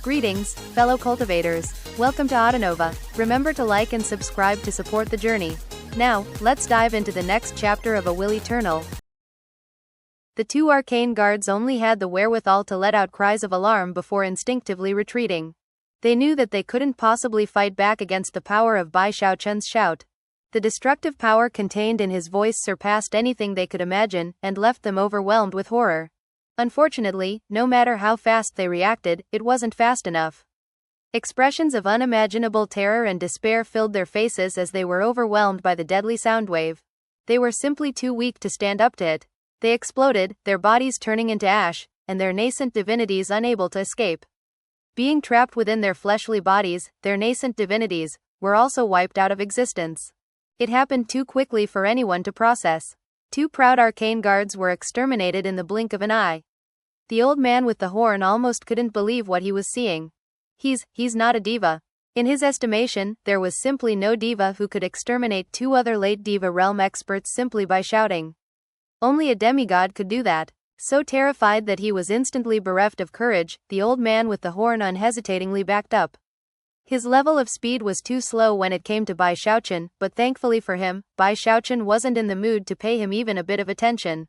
Greetings, fellow cultivators. Welcome to Autonova. Remember to like and subscribe to support the journey. Now, let's dive into the next chapter of A Will Eternal. The two arcane guards only had the wherewithal to let out cries of alarm before instinctively retreating. They knew that they couldn't possibly fight back against the power of Bai Xiaochun's shout. The destructive power contained in his voice surpassed anything they could imagine and left them overwhelmed with horror. Unfortunately, no matter how fast they reacted, it wasn't fast enough. Expressions of unimaginable terror and despair filled their faces as they were overwhelmed by the deadly sound wave. They were simply too weak to stand up to it. They exploded, their bodies turning into ash, and their nascent divinities unable to escape. Being trapped within their fleshly bodies, their nascent divinities were also wiped out of existence. It happened too quickly for anyone to process. Two proud arcane guards were exterminated in the blink of an eye. The old man with the horn almost couldn't believe what he was seeing. He's not a diva. In his estimation, there was simply no diva who could exterminate two other late diva realm experts simply by shouting. Only a demigod could do that. So terrified that he was instantly bereft of courage, the old man with the horn unhesitatingly backed up. His level of speed was too slow when it came to Bai Xiaochun, but thankfully for him, Bai Xiaochun wasn't in the mood to pay him even a bit of attention.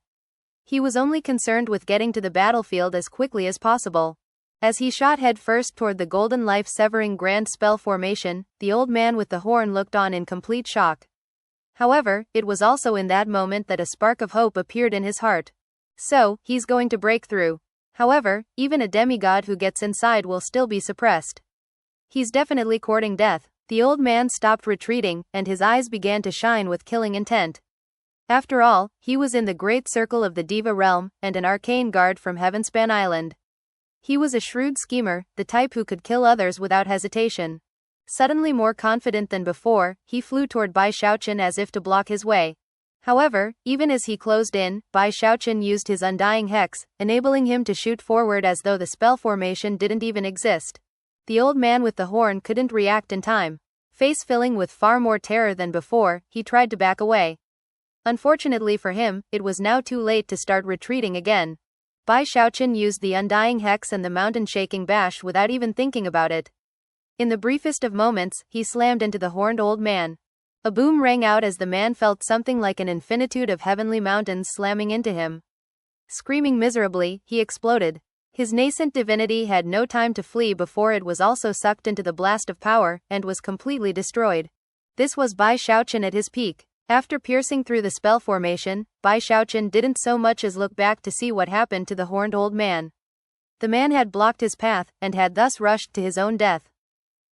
He was only concerned with getting to the battlefield as quickly as possible. As he shot headfirst toward the golden life-severing grand spell formation, the old man with the horn looked on in complete shock. However, it was also in that moment that a spark of hope appeared in his heart. So, he's going to break through. However, even a demigod who gets inside will still be suppressed. He's definitely courting death. The old man stopped retreating, and his eyes began to shine with killing intent. After all, he was in the great circle of the Diva realm, and an arcane guard from Heaven-Span Island. He was a shrewd schemer, the type who could kill others without hesitation. Suddenly more confident than before, he flew toward Bai Xiaochun as if to block his way. However, even as he closed in, Bai Xiaochun used his undying hex, enabling him to shoot forward as though the spell formation didn't even exist. The old man with the horn couldn't react in time. Face filling with far more terror than before, he tried to back away. Unfortunately for him, it was now too late to start retreating again. Bai Xiaochun used the undying hex and the mountain-shaking bash without even thinking about it. In the briefest of moments, he slammed into the horned old man. A boom rang out as the man felt something like an infinitude of heavenly mountains slamming into him. Screaming miserably, he exploded. His nascent divinity had no time to flee before it was also sucked into the blast of power, and was completely destroyed. This was Bai Xiaochun at his peak. After piercing through the spell formation, Bai Xiaochun didn't so much as look back to see what happened to the horned old man. The man had blocked his path, and had thus rushed to his own death.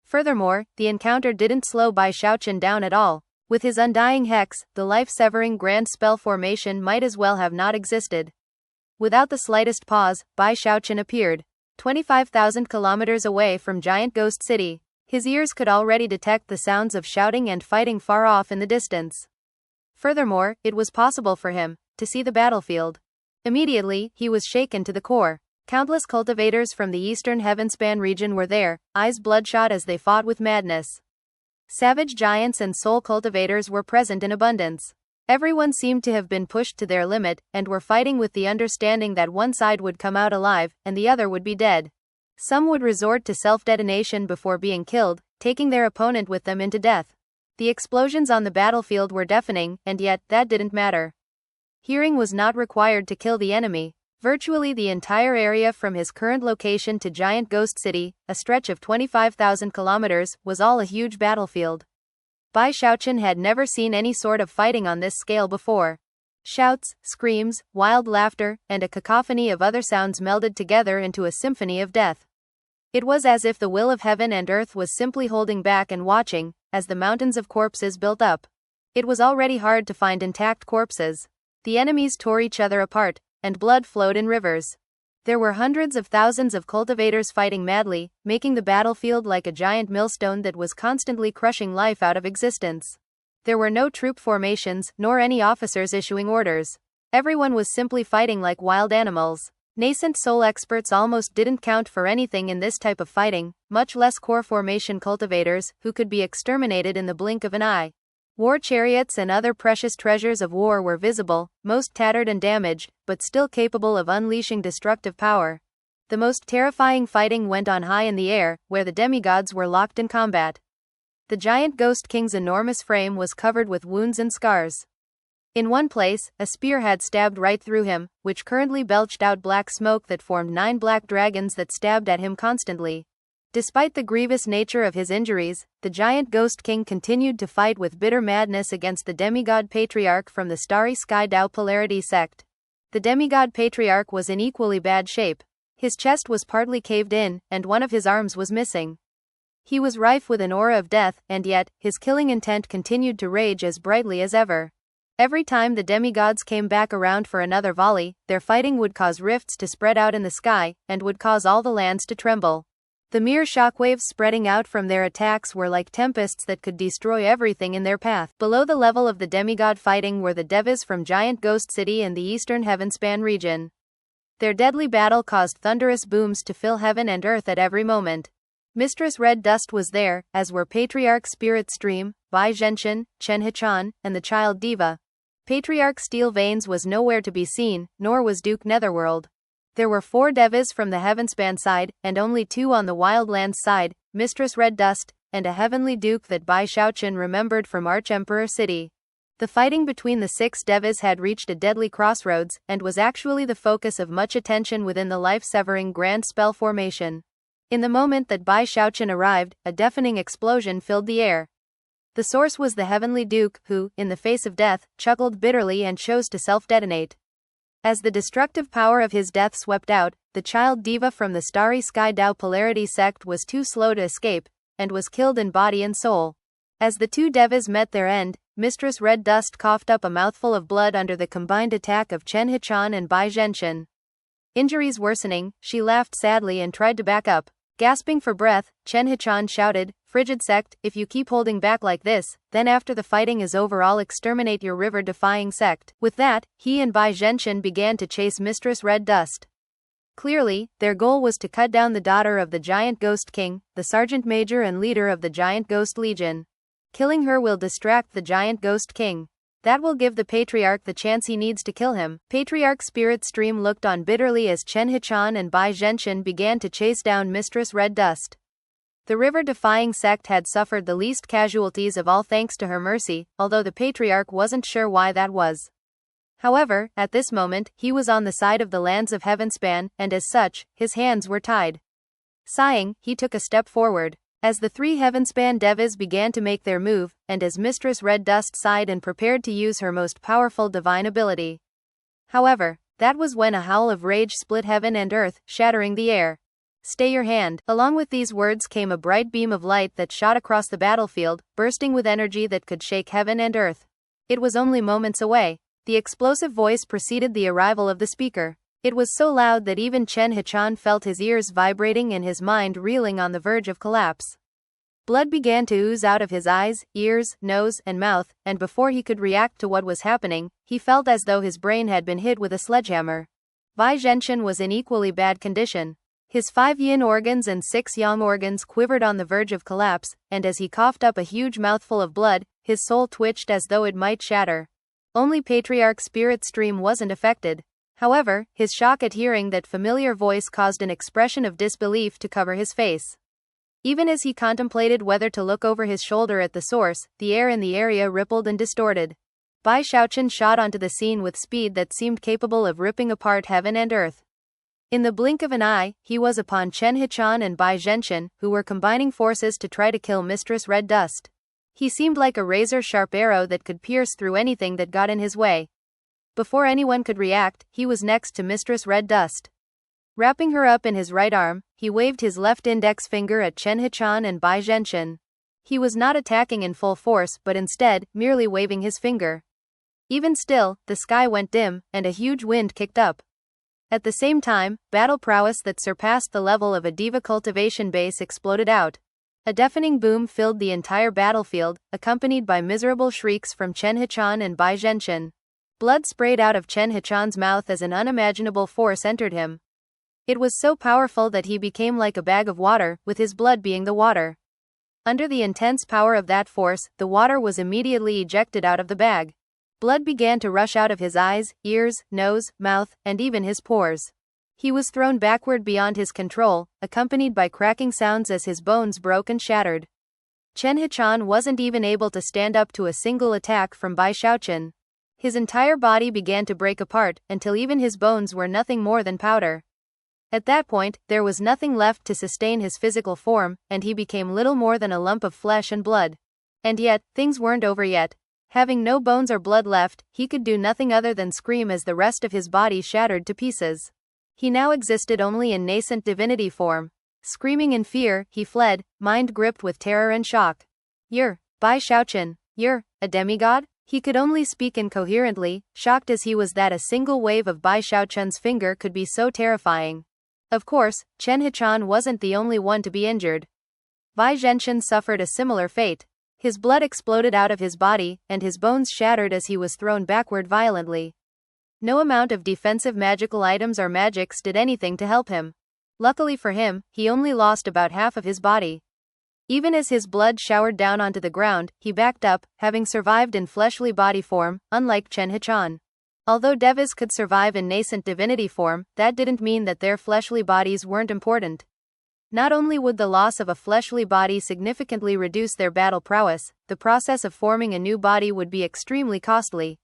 Furthermore, the encounter didn't slow Bai Xiaochun down at all. With his undying hex, the life-severing grand spell formation might as well have not existed. Without the slightest pause, Bai Xiaochun appeared. 25,000 kilometers away from Giant Ghost City. His ears could already detect the sounds of shouting and fighting far off in the distance. Furthermore, it was possible for him to see the battlefield. Immediately, he was shaken to the core. Countless cultivators from the eastern Heaven-Span region were there, eyes bloodshot as they fought with madness. Savage giants and soul cultivators were present in abundance. Everyone seemed to have been pushed to their limit, and were fighting with the understanding that one side would come out alive, and the other would be dead. Some would resort to self-detonation before being killed, taking their opponent with them into death. The explosions on the battlefield were deafening, and yet, that didn't matter. Hearing was not required to kill the enemy. Virtually the entire area from his current location to Giant Ghost City, a stretch of 25,000 kilometers, was all a huge battlefield. Bai Xiaochun had never seen any sort of fighting on this scale before. Shouts, screams, wild laughter, and a cacophony of other sounds melded together into a symphony of death. It was as if the will of heaven and earth was simply holding back and watching, as the mountains of corpses built up. It was already hard to find intact corpses. The enemies tore each other apart, and blood flowed in rivers. There were hundreds of thousands of cultivators fighting madly, making the battlefield like a giant millstone that was constantly crushing life out of existence. There were no troop formations, nor any officers issuing orders. Everyone was simply fighting like wild animals. Nascent soul experts almost didn't count for anything in this type of fighting, much less core formation cultivators, who could be exterminated in the blink of an eye. War chariots and other precious treasures of war were visible, most tattered and damaged, but still capable of unleashing destructive power. The most terrifying fighting went on high in the air, where the demigods were locked in combat. The giant Ghost King's enormous frame was covered with wounds and scars. In one place, a spear had stabbed right through him, which currently belched out black smoke that formed 9 black dragons that stabbed at him constantly. Despite the grievous nature of his injuries, the giant Ghost King continued to fight with bitter madness against the demigod patriarch from the Starry Sky Tao Polarity sect. The demigod patriarch was in equally bad shape. His chest was partly caved in, and one of his arms was missing. He was rife with an aura of death, and yet, his killing intent continued to rage as brightly as ever. Every time the demigods came back around for another volley, their fighting would cause rifts to spread out in the sky, and would cause all the lands to tremble. The mere shockwaves spreading out from their attacks were like tempests that could destroy everything in their path. Below the level of the demigod fighting were the devas from Giant Ghost City and the eastern Heaven-Span region. Their deadly battle caused thunderous booms to fill heaven and earth at every moment. Mistress Red Dust was there, as were Patriarch Spirit Stream, Bai Xiaochun, Chen Hichan, and the Child Diva. Patriarch Steel Veins was nowhere to be seen, nor was Duke Netherworld. There were 4 devas from the Heavenspan side, and only 2 on the Wildlands side, Mistress Red Dust, and a heavenly duke that Bai Xiaochun remembered from Arch-Emperor City. The fighting between the 6 devas had reached a deadly crossroads, and was actually the focus of much attention within the life-severing Grand Spell formation. In the moment that Bai Xiaochun arrived, a deafening explosion filled the air. The source was the Heavenly Duke, who, in the face of death, chuckled bitterly and chose to self-detonate. As the destructive power of his death swept out, the Child Diva from the Starry Sky Tao Polarity sect was too slow to escape, and was killed in body and soul. As the 2 devas met their end, Mistress Red Dust coughed up a mouthful of blood under the combined attack of Chen Hichan and Bai Xiaochun. Injuries worsening, she laughed sadly and tried to back up. Gasping for breath, Chen Hichan shouted, "Frigid sect, if you keep holding back like this, then after the fighting is over I'll exterminate your river-defying sect." With that, he and Bai Xiaochun began to chase Mistress Red Dust. Clearly, their goal was to cut down the daughter of the Giant Ghost King, the Sergeant Major and leader of the Giant Ghost Legion. Killing her will distract the Giant Ghost King. That will give the Patriarch the chance he needs to kill him. Patriarch Spirit Stream looked on bitterly as Chen Hichan and Bai Xiaochun began to chase down Mistress Red Dust. The river-defying sect had suffered the least casualties of all thanks to her mercy, although the Patriarch wasn't sure why that was. However, at this moment, he was on the side of the lands of Heavenspan, and as such, his hands were tied. Sighing, he took a step forward. As the 3 Heavenspan devas began to make their move, and as Mistress Red Dust sighed and prepared to use her most powerful divine ability. However, that was when a howl of rage split heaven and earth, shattering the air. "Stay your hand." Along with these words came a bright beam of light that shot across the battlefield, bursting with energy that could shake heaven and earth. It was only moments away. The explosive voice preceded the arrival of the speaker. It was so loud that even Chen Hichan felt his ears vibrating and his mind reeling on the verge of collapse. Blood began to ooze out of his eyes, ears, nose, and mouth, and before he could react to what was happening, he felt as though his brain had been hit with a sledgehammer. Bai Xiaochun was in equally bad condition. His 5 yin organs and 6 yang organs quivered on the verge of collapse, and as he coughed up a huge mouthful of blood, his soul twitched as though it might shatter. Only Patriarch Spirit Stream wasn't affected. However, his shock at hearing that familiar voice caused an expression of disbelief to cover his face. Even as he contemplated whether to look over his shoulder at the source, the air in the area rippled and distorted. Bai Xiaochun shot onto the scene with speed that seemed capable of ripping apart heaven and earth. In the blink of an eye, he was upon Chen Hichan and Bai Xiaochun, who were combining forces to try to kill Mistress Red Dust. He seemed like a razor-sharp arrow that could pierce through anything that got in his way. Before anyone could react, he was next to Mistress Red Dust. Wrapping her up in his right arm, he waved his left index finger at Chen Hichan and Bai Xiaochun. He was not attacking in full force but instead, merely waving his finger. Even still, the sky went dim, and a huge wind kicked up. At the same time, battle prowess that surpassed the level of a diva cultivation base exploded out. A deafening boom filled the entire battlefield, accompanied by miserable shrieks from Chen Hichan and Bai Xiaochun. Blood sprayed out of Chen Hichan's mouth as an unimaginable force entered him. It was so powerful that he became like a bag of water, with his blood being the water. Under the intense power of that force, the water was immediately ejected out of the bag. Blood began to rush out of his eyes, ears, nose, mouth, and even his pores. He was thrown backward beyond his control, accompanied by cracking sounds as his bones broke and shattered. Chen Hichan wasn't even able to stand up to a single attack from Bai Xiaochun. His entire body began to break apart, until even his bones were nothing more than powder. At that point, there was nothing left to sustain his physical form, and he became little more than a lump of flesh and blood. And yet, things weren't over yet. Having no bones or blood left, he could do nothing other than scream as the rest of his body shattered to pieces. He now existed only in nascent divinity form. Screaming in fear, he fled, mind gripped with terror and shock. "You're Bai Xiaochun. You're a demigod?" He could only speak incoherently, shocked as he was that a single wave of Bai Xiaochun's finger could be so terrifying. Of course, Chen Hichan wasn't the only one to be injured. Bai Xiaochun suffered a similar fate. His blood exploded out of his body, and his bones shattered as he was thrown backward violently. No amount of defensive magical items or magics did anything to help him. Luckily for him, he only lost about half of his body. Even as his blood showered down onto the ground, he backed up, having survived in fleshly body form, unlike Chen Hichan. Although devas could survive in nascent divinity form, that didn't mean that their fleshly bodies weren't important. Not only would the loss of a fleshly body significantly reduce their battle prowess, the process of forming a new body would be extremely costly.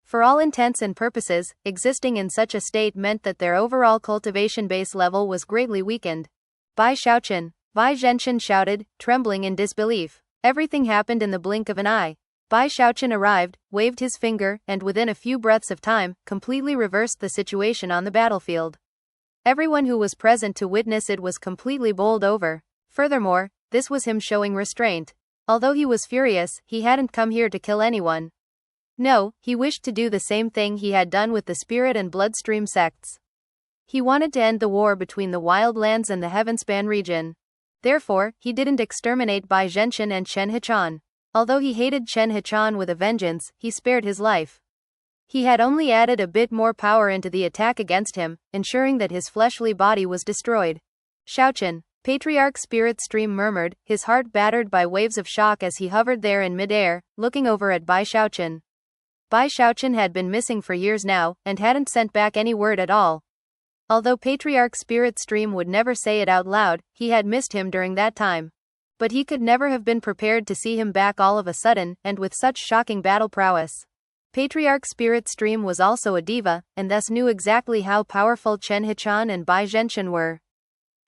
For all intents and purposes, existing in such a state meant that their overall cultivation base level was greatly weakened. Bai Xiaochun, Bai Xiaochun shouted, trembling in disbelief. Everything happened in the blink of an eye. Bai Xiaochun arrived, waved his finger, and within a few breaths of time, completely reversed the situation on the battlefield. Everyone who was present to witness it was completely bowled over. Furthermore, this was him showing restraint. Although he was furious, he hadn't come here to kill anyone. No, he wished to do the same thing he had done with the spirit and bloodstream sects. He wanted to end the war between the Wildlands and the Heaven-Span region. Therefore, he didn't exterminate Bai Xiaochun and Chen Hichan. Although he hated Chen Hichan with a vengeance, he spared his life. He had only added a bit more power into the attack against him, ensuring that his fleshly body was destroyed. Xiaochun, Patriarch Spirit Stream murmured, his heart battered by waves of shock as he hovered there in midair, looking over at Bai Xiaochun. Bai Xiaochun had been missing for years now, and hadn't sent back any word at all. Although Patriarch Spirit Stream would never say it out loud, he had missed him during that time. But he could never have been prepared to see him back all of a sudden, and with such shocking battle prowess. Patriarch Spirit Stream was also a diva, and thus knew exactly how powerful Chen Hichan and Bai Xiaochun were.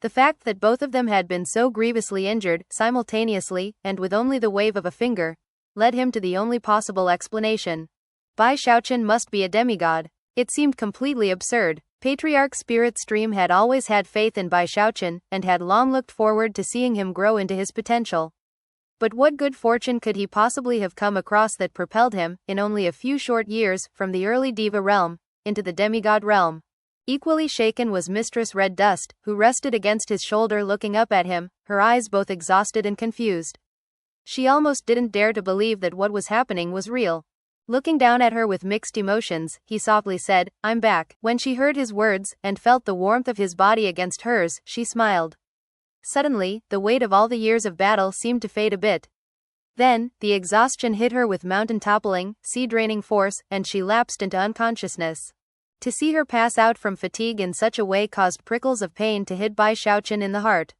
The fact that both of them had been so grievously injured, simultaneously, and with only the wave of a finger, led him to the only possible explanation. Bai Xiaochun must be a demigod. It seemed completely absurd. Patriarch Spirit Stream had always had faith in Bai Xiaochun, and had long looked forward to seeing him grow into his potential. But what good fortune could he possibly have come across that propelled him, in only a few short years, from the early diva realm, into the demigod realm? Equally shaken was Mistress Red Dust, who rested against his shoulder looking up at him, her eyes both exhausted and confused. She almost didn't dare to believe that what was happening was real. Looking down at her with mixed emotions, he softly said, "I'm back." When she heard his words, and felt the warmth of his body against hers, she smiled. Suddenly, the weight of all the years of battle seemed to fade a bit. Then, the exhaustion hit her with mountain-toppling, sea-draining force, and she lapsed into unconsciousness. To see her pass out from fatigue in such a way caused prickles of pain to hit Bai Xiaochun in the heart.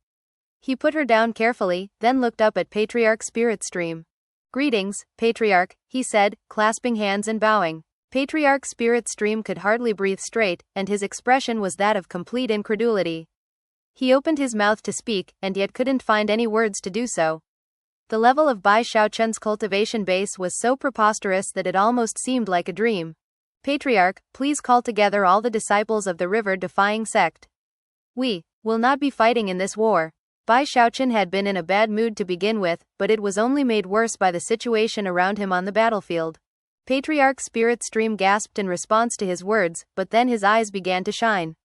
He put her down carefully, then looked up at Patriarch Spirit Stream. "Greetings, Patriarch," he said, clasping hands and bowing. Patriarch Spirit Stream could hardly breathe straight, and his expression was that of complete incredulity. He opened his mouth to speak, and yet couldn't find any words to do so. The level of Bai Xiaochun's cultivation base was so preposterous that it almost seemed like a dream. "Patriarch, please call together all the disciples of the River-Defying sect. We will not be fighting in this war." Bai Xiaochun had been in a bad mood to begin with, but it was only made worse by the situation around him on the battlefield. Patriarch Spirit Stream gasped in response to his words, but then his eyes began to shine.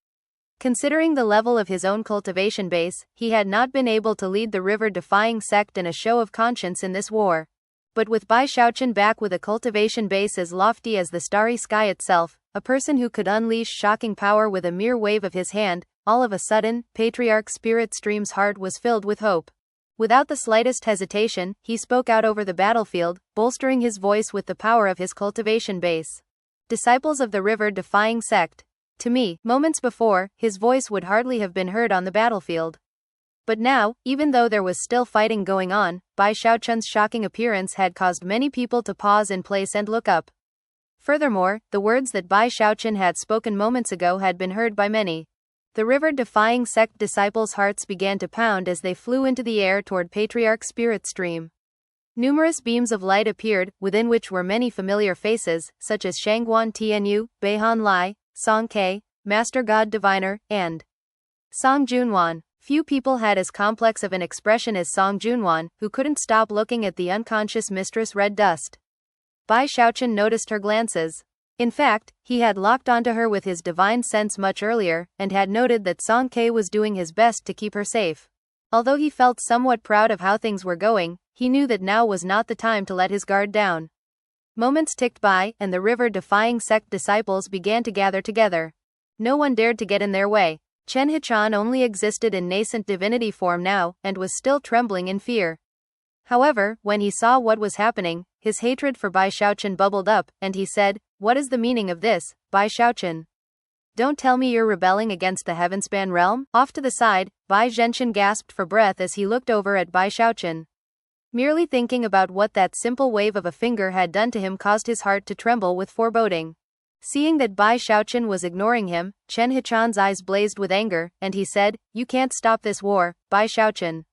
Considering the level of his own cultivation base, he had not been able to lead the River-Defying sect in a show of conscience in this war. But with Bai Xiaochun back with a cultivation base as lofty as the starry sky itself, a person who could unleash shocking power with a mere wave of his hand, all of a sudden, Patriarch Spirit Stream's heart was filled with hope. Without the slightest hesitation, he spoke out over the battlefield, bolstering his voice with the power of his cultivation base. "Disciples of the River-Defying sect. to me. Moments before, his voice would hardly have been heard on the battlefield. But now, even though there was still fighting going on, Bai Xiaochun's shocking appearance had caused many people to pause in place and look up. Furthermore, the words that Bai Xiaochun had spoken moments ago had been heard by many. The river-defying sect disciples' hearts began to pound as they flew into the air toward Patriarch Spirit Stream. Numerous beams of light appeared, within which were many familiar faces, such as Shangguan Tianyu, Beihan Lai, Song Ke, Master God Diviner, and Song Junwan. Few people had as complex of an expression as Song Junwan, who couldn't stop looking at the unconscious Mistress Red Dust. Bai Xiaochun noticed her glances. In fact, he had locked onto her with his divine sense much earlier, and had noted that Song Ke was doing his best to keep her safe. Although he felt somewhat proud of how things were going, he knew that now was not the time to let his guard down. Moments ticked by, and the river-defying sect disciples began to gather together. No one dared to get in their way. Chen Hichan only existed in nascent divinity form now, and was still trembling in fear. However, when he saw what was happening, his hatred for Bai Xiaochun bubbled up, and he said, "What is the meaning of this, Bai Xiaochun? Don't tell me you're rebelling against the Heaven-Span realm?" Off to the side, Bai Zhenchen gasped for breath as he looked over at Bai Xiaochun. Merely thinking about what that simple wave of a finger had done to him caused his heart to tremble with foreboding. Seeing that Bai Xiaochun was ignoring him, Chen Hichan's eyes blazed with anger, and he said, "You can't stop this war, Bai Xiaochun.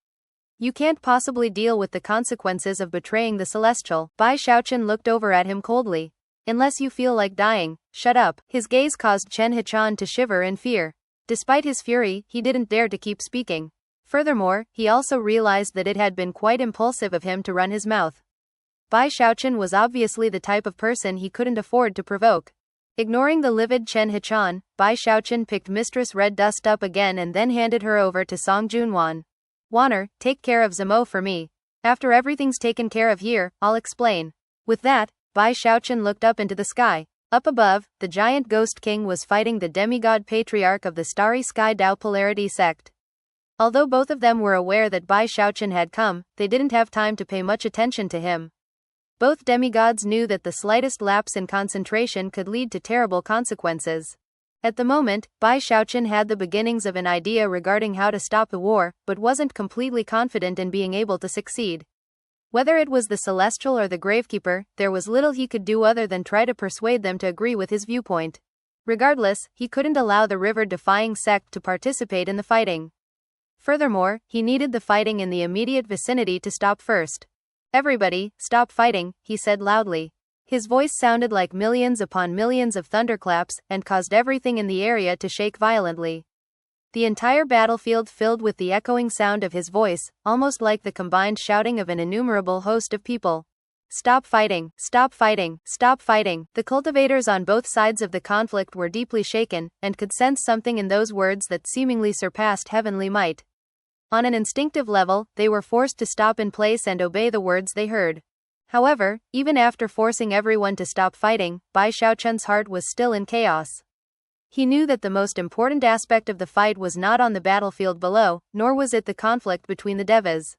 You can't possibly deal with the consequences of betraying the Celestial." Bai Xiaochun looked over at him coldly. "Unless you feel like dying, shut up." His gaze caused Chen Hichan to shiver in fear. Despite his fury, he didn't dare to keep speaking. Furthermore, he also realized that it had been quite impulsive of him to run his mouth. Bai Xiaochun was obviously the type of person he couldn't afford to provoke. Ignoring the livid Chen Hichan, Bai Xiaochun picked Mistress Red Dust up again and then handed her over to Song Junwan. "Wanner, take care of Zemo for me. After everything's taken care of here, I'll explain." With that, Bai Xiaochun looked up into the sky. Up above, the giant Ghost King was fighting the demigod patriarch of the Starry Sky Dao Polarity sect. Although both of them were aware that Bai Xiaochun had come, they didn't have time to pay much attention to him. Both demigods knew that the slightest lapse in concentration could lead to terrible consequences. At the moment, Bai Xiaochun had the beginnings of an idea regarding how to stop the war, but wasn't completely confident in being able to succeed. Whether it was the Celestial or the Gravekeeper, there was little he could do other than try to persuade them to agree with his viewpoint. Regardless, he couldn't allow the river-defying sect to participate in the fighting. Furthermore, he needed the fighting in the immediate vicinity to stop first. "Everybody, stop fighting," he said loudly. His voice sounded like millions upon millions of thunderclaps, and caused everything in the area to shake violently. The entire battlefield filled with the echoing sound of his voice, almost like the combined shouting of an innumerable host of people. "Stop fighting! Stop fighting! Stop fighting!" The cultivators on both sides of the conflict were deeply shaken, and could sense something in those words that seemingly surpassed heavenly might. On an instinctive level, they were forced to stop in place and obey the words they heard. However, even after forcing everyone to stop fighting, Bai Xiaochun's heart was still in chaos. He knew that the most important aspect of the fight was not on the battlefield below, nor was it the conflict between the devas.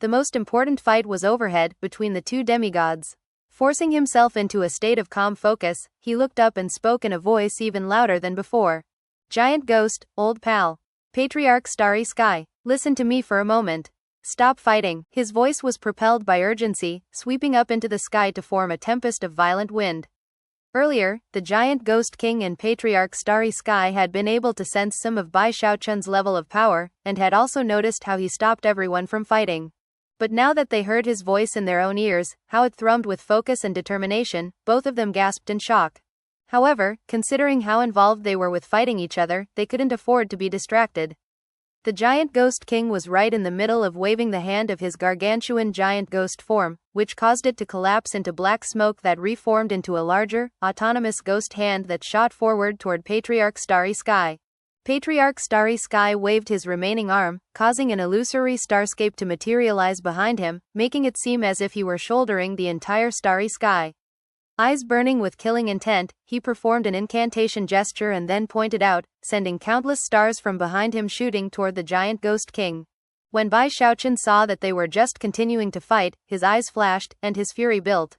The most important fight was overhead, between the two demigods. Forcing himself into a state of calm focus, he looked up and spoke in a voice even louder than before. "Giant Ghost, old pal. Patriarch Starry Sky. Listen to me for a moment. Stop fighting." His voice was propelled by urgency, sweeping up into the sky to form a tempest of violent wind. Earlier, the giant Ghost King and Patriarch Starry Sky had been able to sense some of Bai Xiaochun's level of power, and had also noticed how he stopped everyone from fighting. But now that they heard his voice in their own ears, how it thrummed with focus and determination, both of them gasped in shock. However, considering how involved they were with fighting each other, they couldn't afford to be distracted. The giant Ghost King was right in the middle of waving the hand of his gargantuan giant ghost form, which caused it to collapse into black smoke that reformed into a larger, autonomous ghost hand that shot forward toward Patriarch Starry Sky. Patriarch Starry Sky waved his remaining arm, causing an illusory starscape to materialize behind him, making it seem as if he were shouldering the entire starry sky. Eyes burning with killing intent, he performed an incantation gesture and then pointed out, sending countless stars from behind him shooting toward the giant Ghost King. When Bai Xiaochun saw that they were just continuing to fight, his eyes flashed, and his fury built.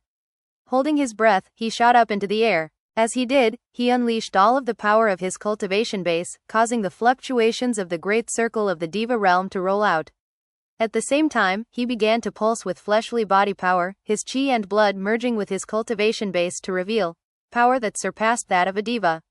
Holding his breath, he shot up into the air. As he did, he unleashed all of the power of his cultivation base, causing the fluctuations of the great circle of the Diva realm to roll out. At the same time, he began to pulse with fleshly body power, his chi and blood merging with his cultivation base to reveal power that surpassed that of a diva.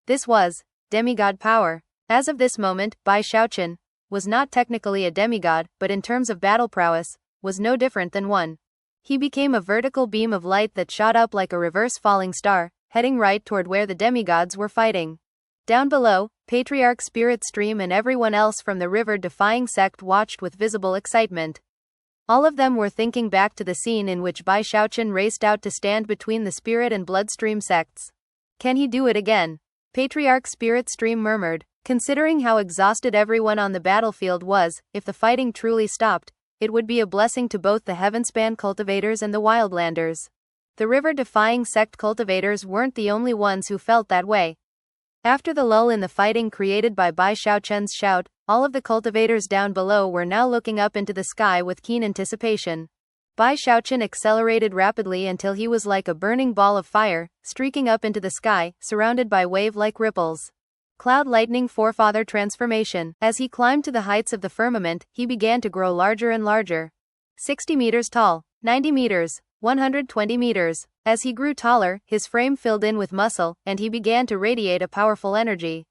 This was demigod power. As of this moment, Bai Xiaochun was not technically a demigod, but in terms of battle prowess, was no different than one. He became a vertical beam of light that shot up like a reverse falling star, heading right toward where the demigods were fighting. Down below, Patriarch Spirit Stream and everyone else from the River-Defying sect watched with visible excitement. All of them were thinking back to the scene in which Bai Xiaochun raced out to stand between the Spirit and Bloodstream sects. Can he do it again? Patriarch Spirit Stream murmured. Considering how exhausted everyone on the battlefield was, if the fighting truly stopped, it would be a blessing to both the Heavenspan cultivators and the Wildlanders. The River-Defying sect cultivators weren't the only ones who felt that way. After the lull in the fighting created by Bai Xiaochun's shout, all of the cultivators down below were now looking up into the sky with keen anticipation. Bai Xiaochun accelerated rapidly until he was like a burning ball of fire, streaking up into the sky, surrounded by wave-like ripples. Cloud Lightning Forefather Transformation. As he climbed to the heights of the firmament, he began to grow larger and larger. 60 meters tall, 90 meters, 120 meters. As he grew taller, his frame filled in with muscle, and he began to radiate a powerful energy.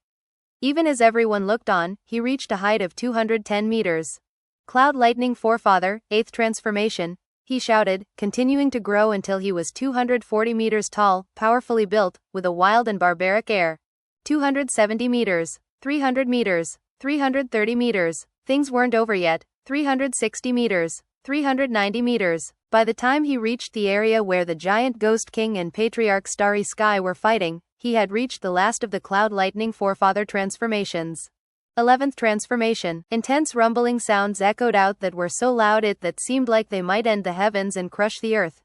Even as everyone looked on, he reached a height of 210 meters. Cloud Lightning Forefather, 8th Transformation, he shouted, continuing to grow until he was 240 meters tall, powerfully built, with a wild and barbaric air. 270 meters, 300 meters, 330 meters, things weren't over yet, 360 meters, 390 meters. By the time he reached the area where the giant Ghost King and Patriarch Starry Sky were fighting, he had reached the last of the Cloud Lightning Forefather transformations. 11th Transformation. Intense rumbling sounds echoed out that were so loud that seemed like they might end the heavens and crush the earth.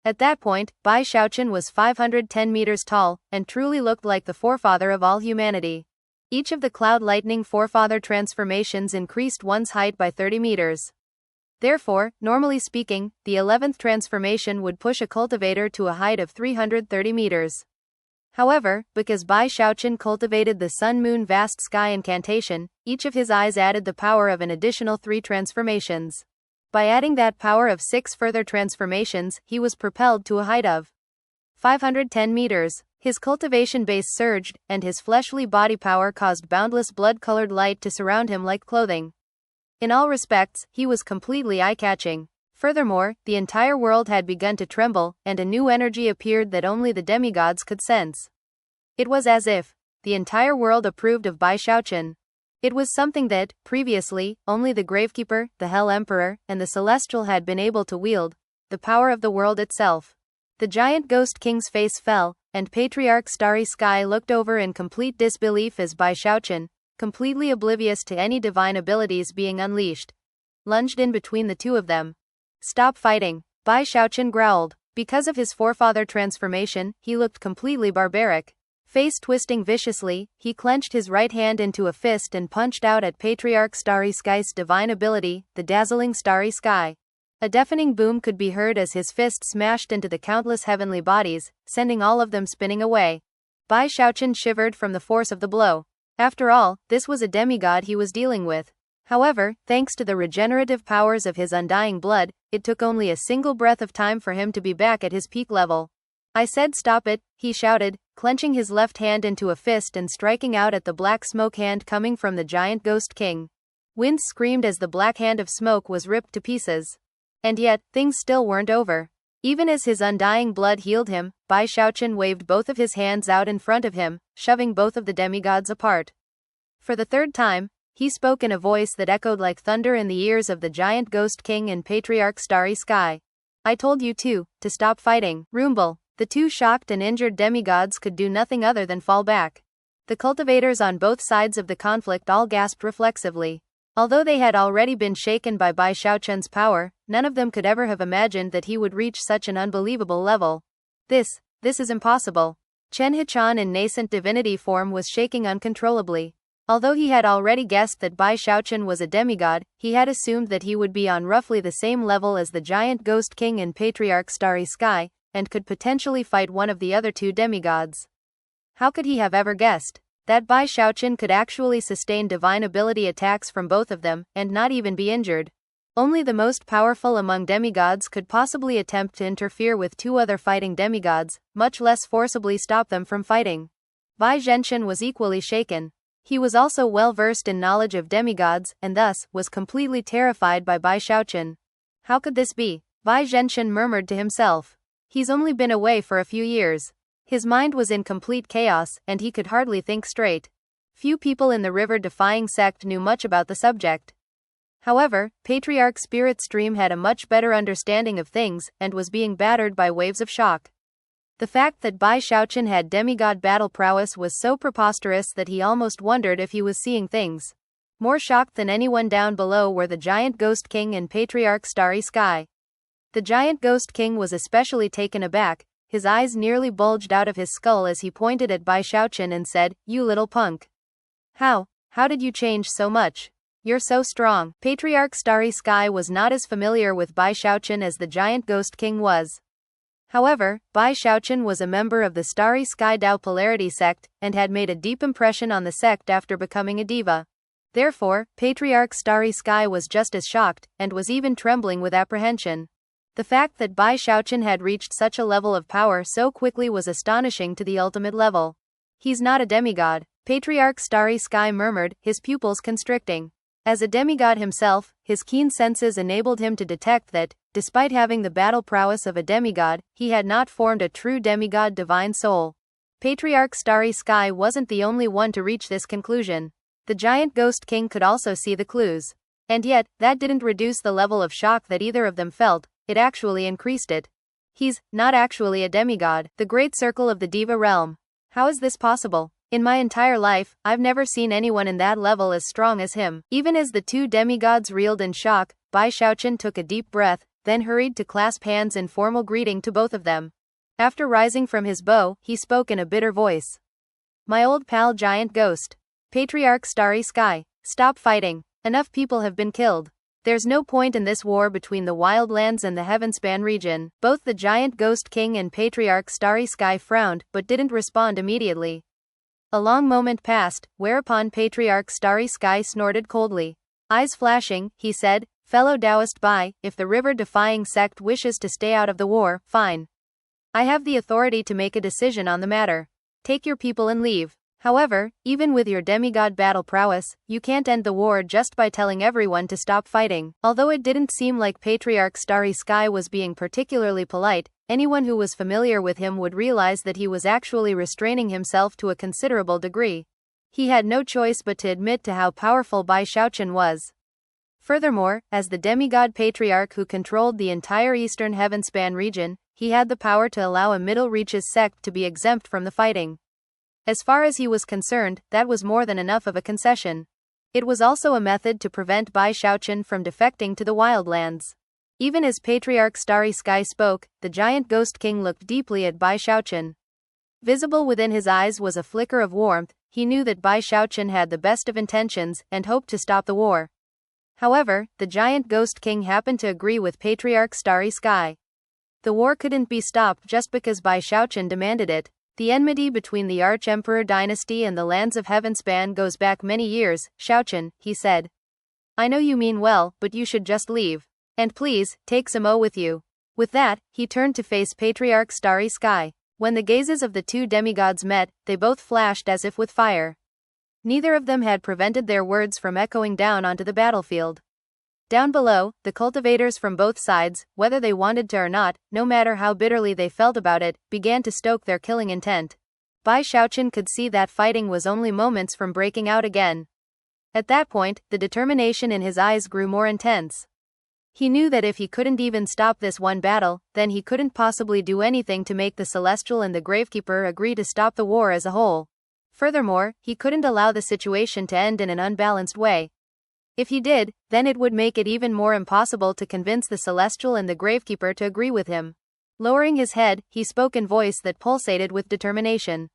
At that point, Bai Xiaochun was 510 meters tall, and truly looked like the forefather of all humanity. Each of the Cloud Lightning Forefather transformations increased one's height by 30 meters. Therefore, normally speaking, the 11th transformation would push a cultivator to a height of 330 meters. However, because Bai Xiaochun cultivated the Sun-Moon Vast Sky incantation, each of his eyes added the power of an additional 3 transformations. By adding that power of 6 further transformations, he was propelled to a height of 510 meters. His cultivation base surged, and his fleshly body power caused boundless blood-colored light to surround him like clothing. In all respects, he was completely eye-catching. Furthermore, the entire world had begun to tremble, and a new energy appeared that only the demigods could sense. It was as if the entire world approved of Bai Xiaochun. It was something that, previously, only the Gravekeeper, the Hell Emperor, and the Celestial had been able to wield, the power of the world itself. The giant Ghost King's face fell, and Patriarch Starry Sky looked over in complete disbelief as Bai Xiaochun, completely oblivious to any divine abilities being unleashed, lunged in between the two of them. Stop fighting, Bai Xiaochun growled. Because of his forefather transformation, he looked completely barbaric. Face twisting viciously, he clenched his right hand into a fist and punched out at Patriarch Starry Sky's divine ability, the dazzling Starry Sky. A deafening boom could be heard as his fist smashed into the countless heavenly bodies, sending all of them spinning away. Bai Xiaochun shivered from the force of the blow. After all, this was a demigod he was dealing with. However, thanks to the regenerative powers of his undying blood, it took only a single breath of time for him to be back at his peak level. I said stop it, he shouted, clenching his left hand into a fist and striking out at the black smoke hand coming from the giant Ghost King. Wind screamed as the black hand of smoke was ripped to pieces. And yet, things still weren't over. Even as his undying blood healed him, Bai Xiaochun waved both of his hands out in front of him, shoving both of the demigods apart. For the third time, he spoke in a voice that echoed like thunder in the ears of the giant Ghost King and Patriarch Starry Sky. I told you to stop fighting. Rumble. The two shocked and injured demigods could do nothing other than fall back. The cultivators on both sides of the conflict all gasped reflexively. Although they had already been shaken by Bai Xiaochun's power, none of them could ever have imagined that he would reach such an unbelievable level. This is impossible. Chen Hichan in nascent divinity form was shaking uncontrollably. Although he had already guessed that Bai Xiaochun was a demigod, he had assumed that he would be on roughly the same level as the giant Ghost King and Patriarch Starry Sky, and could potentially fight one of the other two demigods. How could he have ever guessed that Bai Xiaochun could actually sustain divine ability attacks from both of them, and not even be injured? Only the most powerful among demigods could possibly attempt to interfere with two other fighting demigods, much less forcibly stop them from fighting. Bai Xiaochun was equally shaken. He was also well versed in knowledge of demigods, and thus, was completely terrified by Bai Xiaochun. How could this be? Bai Xiaochun murmured to himself. He's only been away for a few years. His mind was in complete chaos, and he could hardly think straight. Few people in the River-Defying sect knew much about the subject. However, Patriarch Spirit Stream had a much better understanding of things, and was being battered by waves of shock. The fact that Bai Xiaochun had demigod battle prowess was so preposterous that he almost wondered if he was seeing things. More shocked than anyone down below were the Giant Ghost King and Patriarch Starry Sky. The Giant Ghost King was especially taken aback. His eyes nearly bulged out of his skull as he pointed at Bai Xiaochun and said, "You little punk. How did you change so much? You're so strong." Patriarch Starry Sky was not as familiar with Bai Xiaochun as the Giant Ghost King was. However, Bai Xiaochun was a member of the Starry Sky Dao Polarity sect, and had made a deep impression on the sect after becoming a diva. Therefore, Patriarch Starry Sky was just as shocked, and was even trembling with apprehension. The fact that Bai Xiaochun had reached such a level of power so quickly was astonishing to the ultimate level. "He's not a demigod," Patriarch Starry Sky murmured, his pupils constricting. As a demigod himself, his keen senses enabled him to detect that, despite having the battle prowess of a demigod, he had not formed a true demigod divine soul. Patriarch Starry Sky wasn't the only one to reach this conclusion. The Giant Ghost King could also see the clues. And yet, that didn't reduce the level of shock that either of them felt, it actually increased it. "He's not actually a demigod." The great circle of the diva realm. How is this possible? In my entire life, I've never seen anyone in that level as strong as him. Even as the two demigods reeled in shock, Bai Xiaochun took a deep breath, then hurried to clasp hands in formal greeting to both of them. After rising from his bow, he spoke in a bitter voice. "My old pal Giant Ghost. Patriarch Starry Sky, stop fighting. Enough people have been killed. There's no point in this war between the Wildlands and the Heaven-Span region." Both the Giant Ghost King and Patriarch Starry Sky frowned, but didn't respond immediately. A long moment passed, whereupon Patriarch Starry Sky snorted coldly. Eyes flashing, he said, "Fellow Taoist Bai, if the River-Defying sect wishes to stay out of the war, fine. I have the authority to make a decision on the matter. Take your people and leave. However, even with your demigod battle prowess, you can't end the war just by telling everyone to stop fighting." Although it didn't seem like Patriarch Starry Sky was being particularly polite, anyone who was familiar with him would realize that he was actually restraining himself to a considerable degree. He had no choice but to admit to how powerful Bai Xiaochun was. Furthermore, as the demigod patriarch who controlled the entire eastern Heaven-Span region, he had the power to allow a Middle Reaches sect to be exempt from the fighting. As far as he was concerned, that was more than enough of a concession. It was also a method to prevent Bai Xiaochun from defecting to the Wildlands. Even as Patriarch Starry Sky spoke, the Giant Ghost King looked deeply at Bai Xiaochun. Visible within his eyes was a flicker of warmth. He knew that Bai Xiaochun had the best of intentions, and hoped to stop the war. However, the Giant Ghost King happened to agree with Patriarch Starry Sky. The war couldn't be stopped just because Bai Xiaochun demanded it. The enmity between the Arch-Emperor dynasty and the lands of Heaven-Span goes back many years. "Xiaochun," he said. "I know you mean well, but you should just leave. And please, take Samo with you." With that, he turned to face Patriarch Starry Sky. When the gazes of the two demigods met, they both flashed as if with fire. Neither of them had prevented their words from echoing down onto the battlefield. Down below, the cultivators from both sides, whether they wanted to or not, no matter how bitterly they felt about it, began to stoke their killing intent. Bai Xiaochun could see that fighting was only moments from breaking out again. At that point, the determination in his eyes grew more intense. He knew that if he couldn't even stop this one battle, then he couldn't possibly do anything to make the Celestial and the Gravekeeper agree to stop the war as a whole. Furthermore, he couldn't allow the situation to end in an unbalanced way. If he did, then it would make it even more impossible to convince the Celestial and the Gravekeeper to agree with him. Lowering his head, he spoke in voice that pulsated with determination.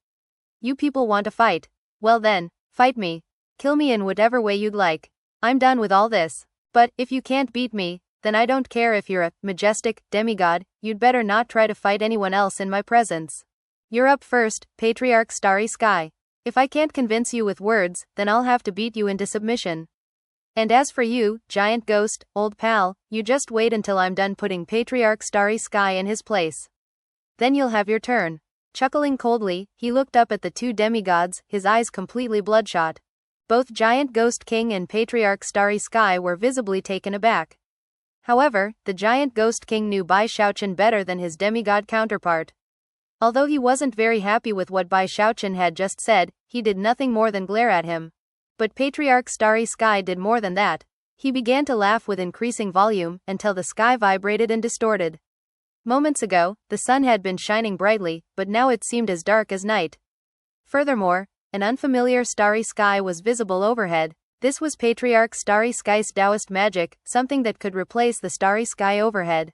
"You people want to fight? Well then, fight me. Kill me in whatever way you'd like. I'm done with all this. But, if you can't beat me, then I don't care if you're a majestic demigod, you'd better not try to fight anyone else in my presence. You're up first, Patriarch Starry Sky. If I can't convince you with words, then I'll have to beat you into submission. And as for you, giant ghost, old pal, you just wait until I'm done putting Patriarch Starry Sky in his place. Then you'll have your turn. Chuckling coldly, he looked up at the two demigods, his eyes completely bloodshot. Both Giant Ghost King and Patriarch Starry Sky were visibly taken aback. However, the Giant Ghost King knew Bai Xiaochun better than his demigod counterpart. Although he wasn't very happy with what Bai Xiaochun had just said, he did nothing more than glare at him. But Patriarch Starry Sky did more than that. He began to laugh with increasing volume, until the sky vibrated and distorted. Moments ago, the sun had been shining brightly, but now it seemed as dark as night. Furthermore, an unfamiliar starry sky was visible overhead. This was Patriarch Starry Sky's Taoist magic, something that could replace the starry sky overhead.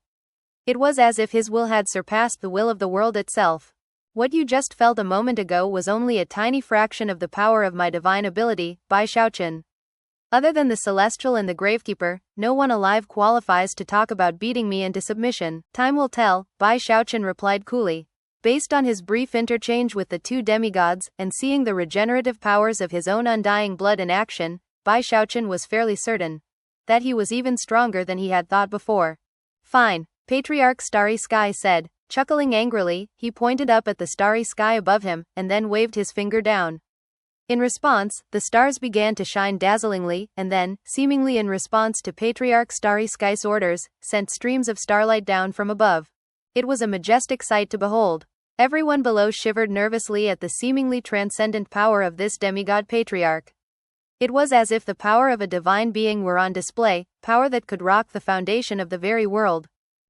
It was as if his will had surpassed the will of the world itself. What you just felt a moment ago was only a tiny fraction of the power of my divine ability, Bai Xiaochun. Other than the Celestial and the Gravekeeper, no one alive qualifies to talk about beating me into submission. Time will tell, Bai Xiaochun replied coolly. Based on his brief interchange with the two demigods, and seeing the regenerative powers of his own undying blood in action, Bai Xiaochun was fairly certain that he was even stronger than he had thought before. Fine, Patriarch Starry Sky said. Chuckling angrily, he pointed up at the starry sky above him, and then waved his finger down. In response, the stars began to shine dazzlingly, and then, seemingly in response to Patriarch Starry Sky's orders, sent streams of starlight down from above. It was a majestic sight to behold. Everyone below shivered nervously at the seemingly transcendent power of this demigod patriarch. It was as if the power of a divine being were on display, power that could rock the foundation of the very world.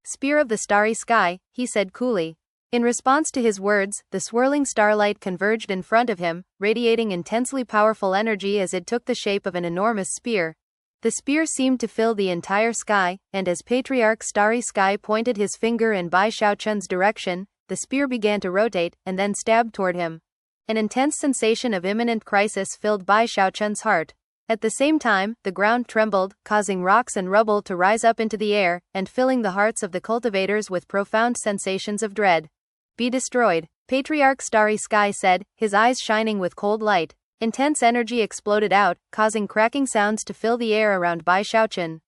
Spear of the starry sky, he said coolly. In response to his words, the swirling starlight converged in front of him, radiating intensely powerful energy as it took the shape of an enormous spear. The spear seemed to fill the entire sky, and as Patriarch Starry Sky pointed his finger in Bai Xiaochun's direction, the spear began to rotate, and then stabbed toward him. An intense sensation of imminent crisis filled Bai Xiaochun's heart. At the same time, the ground trembled, causing rocks and rubble to rise up into the air, and filling the hearts of the cultivators with profound sensations of dread. Be destroyed, Patriarch Starry Sky said, his eyes shining with cold light. Intense energy exploded out, causing cracking sounds to fill the air around Bai Xiaochun.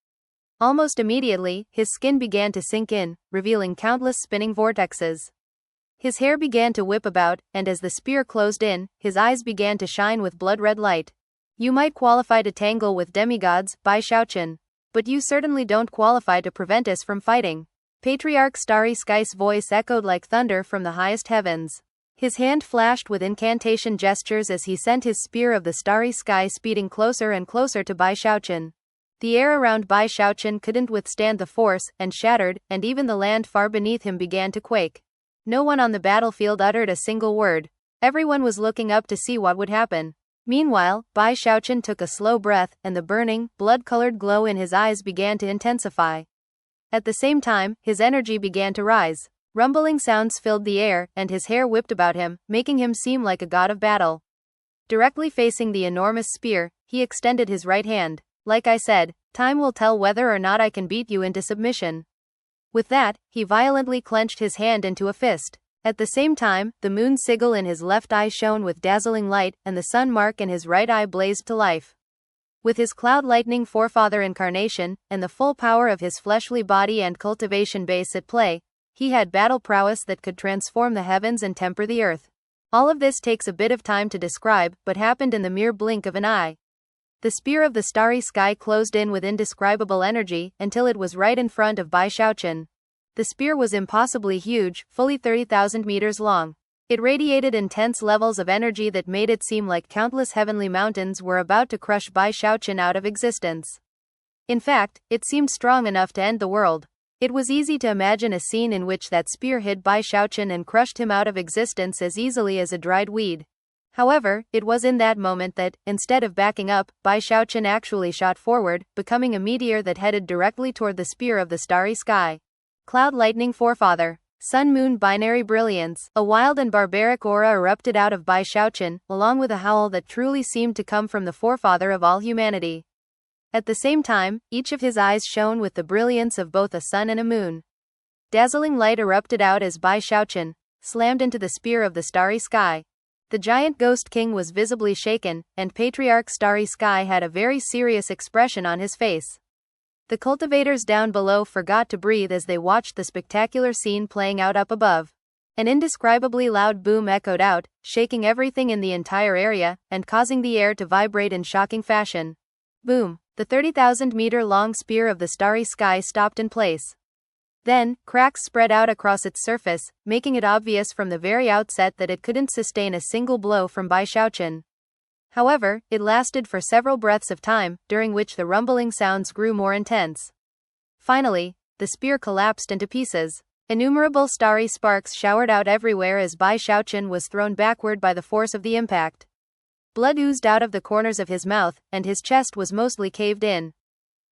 Almost immediately, his skin began to sink in, revealing countless spinning vortexes. His hair began to whip about, and as the spear closed in, his eyes began to shine with blood-red light. You might qualify to tangle with demigods, Bai Xiaochun. But you certainly don't qualify to prevent us from fighting. Patriarch Starry Sky's voice echoed like thunder from the highest heavens. His hand flashed with incantation gestures as he sent his spear of the starry sky speeding closer and closer to Bai Xiaochun. The air around Bai Xiaochun couldn't withstand the force, and shattered, and even the land far beneath him began to quake. No one on the battlefield uttered a single word. Everyone was looking up to see what would happen. Meanwhile, Bai Xiaochun took a slow breath, and the burning, blood-colored glow in his eyes began to intensify. At the same time, his energy began to rise. Rumbling sounds filled the air, and his hair whipped about him, making him seem like a god of battle. Directly facing the enormous spear, he extended his right hand. Like I said, time will tell whether or not I can beat you into submission. With that, he violently clenched his hand into a fist. At the same time, the moon sigil in his left eye shone with dazzling light, and the sun mark in his right eye blazed to life. With his cloud lightning forefather incarnation, and the full power of his fleshly body and cultivation base at play, he had battle prowess that could transform the heavens and temper the earth. All of this takes a bit of time to describe, but happened in the mere blink of an eye. The spear of the starry sky closed in with indescribable energy, until it was right in front of Bai Xiaochun. The spear was impossibly huge, fully 30,000 meters long. It radiated intense levels of energy that made it seem like countless heavenly mountains were about to crush Bai Xiaochun out of existence. In fact, it seemed strong enough to end the world. It was easy to imagine a scene in which that spear hit Bai Xiaochun and crushed him out of existence as easily as a dried weed. However, it was in that moment that, instead of backing up, Bai Xiaochun actually shot forward, becoming a meteor that headed directly toward the spear of the starry sky. Cloud lightning forefather. Sun-moon binary brilliance. A wild and barbaric aura erupted out of Bai Xiaochun, along with a howl that truly seemed to come from the forefather of all humanity. At the same time, each of his eyes shone with the brilliance of both a sun and a moon. Dazzling light erupted out as Bai Xiaochun slammed into the spear of the starry sky. The giant ghost king was visibly shaken, and Patriarch Starry Sky had a very serious expression on his face. The cultivators down below forgot to breathe as they watched the spectacular scene playing out up above. An indescribably loud boom echoed out, shaking everything in the entire area, and causing the air to vibrate in shocking fashion. Boom! The 30,000-meter-long spear of the starry sky stopped in place. Then, cracks spread out across its surface, making it obvious from the very outset that it couldn't sustain a single blow from Bai Xiaochun. However, it lasted for several breaths of time, during which the rumbling sounds grew more intense. Finally, the spear collapsed into pieces. Innumerable starry sparks showered out everywhere as Bai Xiaochun was thrown backward by the force of the impact. Blood oozed out of the corners of his mouth, and his chest was mostly caved in.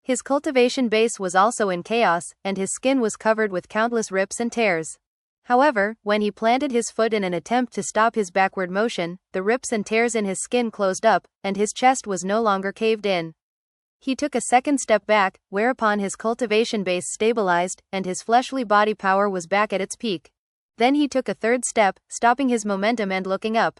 His cultivation base was also in chaos, and his skin was covered with countless rips and tears. However, when he planted his foot in an attempt to stop his backward motion, the rips and tears in his skin closed up, and his chest was no longer caved in. He took a second step back, whereupon his cultivation base stabilized, and his fleshly body power was back at its peak. Then he took a third step, stopping his momentum and looking up.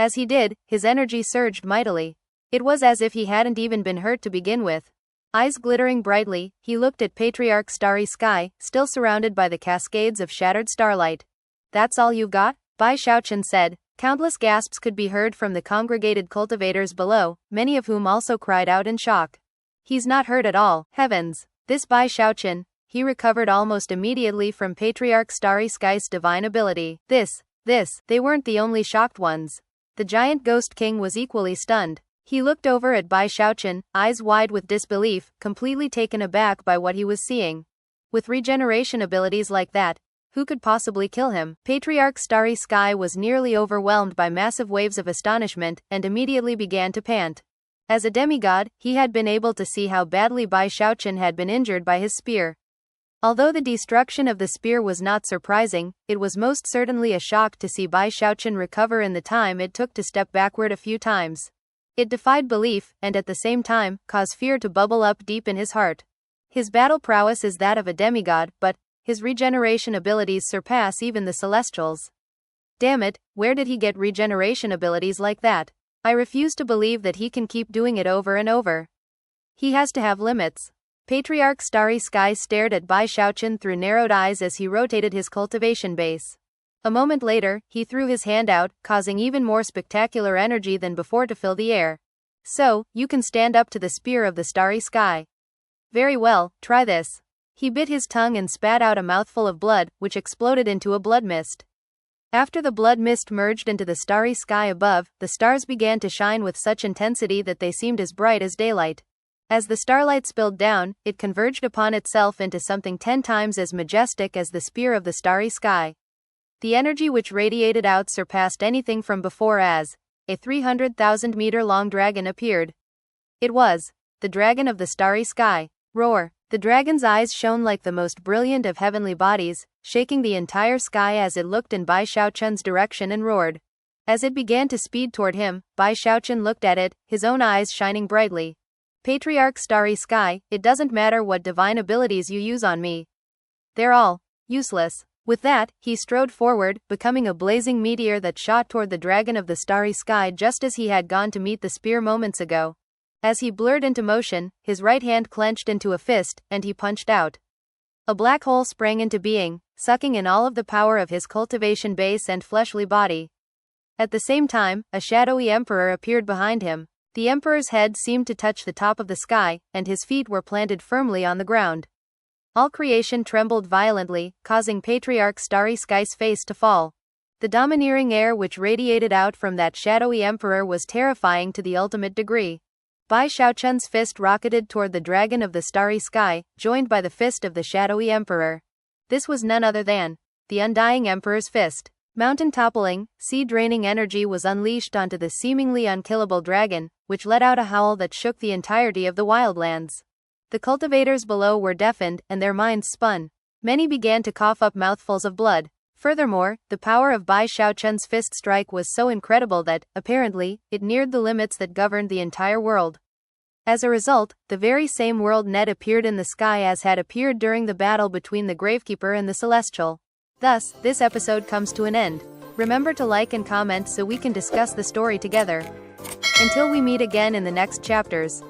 As he did, his energy surged mightily. It was as if he hadn't even been hurt to begin with. Eyes glittering brightly, he looked at Patriarch Starry Sky, still surrounded by the cascades of shattered starlight. "That's all you've got?" Bai Xiaochun said. Countless gasps could be heard from the congregated cultivators below, many of whom also cried out in shock. "He's not hurt at all, heavens! This Bai Xiaochun," he recovered almost immediately from Patriarch Starry Sky's divine ability. They weren't the only shocked ones. The giant ghost king was equally stunned. He looked over at Bai Xiaochun, eyes wide with disbelief, completely taken aback by what he was seeing. With regeneration abilities like that, who could possibly kill him? Patriarch Starry Sky was nearly overwhelmed by massive waves of astonishment, and immediately began to pant. As a demigod, he had been able to see how badly Bai Xiaochun had been injured by his spear. Although the destruction of the spear was not surprising, it was most certainly a shock to see Bai Xiaochun recover in the time it took to step backward a few times. It defied belief, and at the same time, caused fear to bubble up deep in his heart. His battle prowess is that of a demigod, but his regeneration abilities surpass even the celestials. Damn it, where did he get regeneration abilities like that? I refuse to believe that he can keep doing it over and over. He has to have limits. Patriarch Starry Sky stared at Bai Xiaochun through narrowed eyes as he rotated his cultivation base. A moment later, he threw his hand out, causing even more spectacular energy than before to fill the air. "So, you can stand up to the spear of the starry sky. Very well, try this." He bit his tongue and spat out a mouthful of blood, which exploded into a blood mist. After the blood mist merged into the starry sky above, the stars began to shine with such intensity that they seemed as bright as daylight. As the starlight spilled down, it converged upon itself into something 10 times as majestic as the spear of the starry sky. The energy which radiated out surpassed anything from before as a 300,000-meter-long dragon appeared. It was the dragon of the starry sky. Roar! The dragon's eyes shone like the most brilliant of heavenly bodies, shaking the entire sky as it looked in Bai Xiaochun's direction and roared. As it began to speed toward him, Bai Xiaochun looked at it, his own eyes shining brightly. "Patriarch Starry Sky, it doesn't matter what divine abilities you use on me. They're all useless." With that, he strode forward, becoming a blazing meteor that shot toward the dragon of the starry sky just as he had gone to meet the spear moments ago. As he blurred into motion, his right hand clenched into a fist, and he punched out. A black hole sprang into being, sucking in all of the power of his cultivation base and fleshly body. At the same time, a shadowy emperor appeared behind him. The emperor's head seemed to touch the top of the sky, and his feet were planted firmly on the ground. All creation trembled violently, causing Patriarch Starry Sky's face to fall. The domineering air which radiated out from that shadowy emperor was terrifying to the ultimate degree. Bai Xiaochun's fist rocketed toward the dragon of the starry sky, joined by the fist of the shadowy emperor. This was none other than the undying emperor's fist. Mountain-toppling, sea-draining energy was unleashed onto the seemingly unkillable dragon, which let out a howl that shook the entirety of the wildlands. The cultivators below were deafened, and their minds spun. Many began to cough up mouthfuls of blood. Furthermore, the power of Bai Xiaochun's fist strike was so incredible that, apparently, it neared the limits that governed the entire world. As a result, the very same world net appeared in the sky as had appeared during the battle between the Gravekeeper and the Celestial. Thus, this episode comes to an end. Remember to like and comment so we can discuss the story together. Until we meet again in the next chapters.